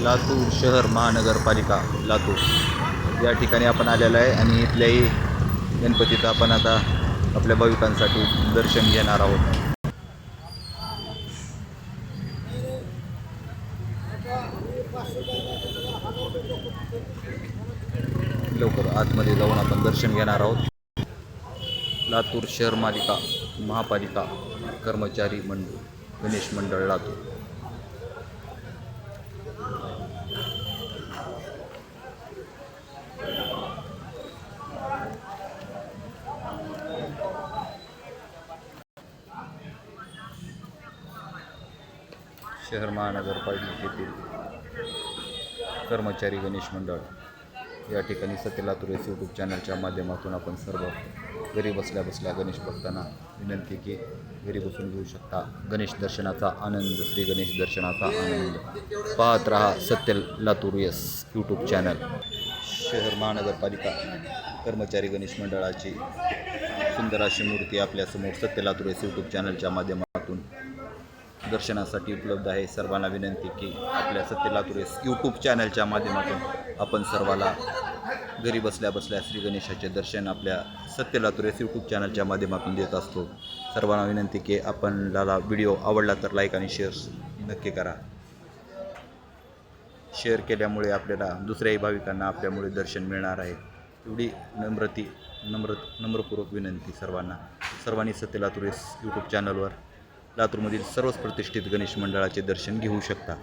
लातूर शहर महानगरपालिका लातूर या ठिकाणी आपण आलेलो आहे आणि इथल्याही गणपतीचं आपण आता आपल्या भाविकांसाठी दर्शन घेणार आहोत. लवकर आतमध्ये जाऊन आपण दर्शन घेणार आहोत. लातूर शहर महापालिका कर्मचारी मंडळ गणेश मंडळ लातूर. शहर महानगरपालिकेतील कर्मचारी गणेश मंडळ या ठिकाणी सत्य लातूर यूट्यूब चॅनलच्या माध्यमातून आपण सर्व घरी बसल्या बसल्या गणेश भक्तांना विनंती की घरी बसून घेऊ शकता गणेश दर्शनाचा आनंद. श्री गणेश दर्शनाचा आनंद पाहत रहा सत्य लातूर यूट्यूब चॅनल. शहर महानगरपालिका कर्मचारी गणेश मंडळाची सुंदर अशी मूर्ती आपल्यासमोर सत्य लातूर यूट्यूब चॅनलच्या माध्यमातून दर्शनासाठी उपलब्ध आहे. सर्वांना विनंती की आपल्या सत्य लातूर यूट्यूब चॅनलच्या माध्यमातून आपण सर्वाला घरी बसल्या बसल्या श्री गणेशाचे दर्शन आपल्या सत्य लातूर यूट्यूब चॅनलच्या माध्यमातून देत असतो. सर्वांना विनंती की आपल्याला व्हिडिओ आवडला तर लाईक आणि शेअर नक्की करा. शेअर केल्यामुळे आपल्याला दुसऱ्याही भाविकांना आपल्यामुळे दर्शन मिळणार आहे. एवढी नम्रपूर्वक विनंती सर्वांनी सत्य लातूर यूट्यूब चॅनलवर लातूरमधील सर्वच प्रतिष्ठित गणेश मंडळाचे दर्शन घेऊ शकता.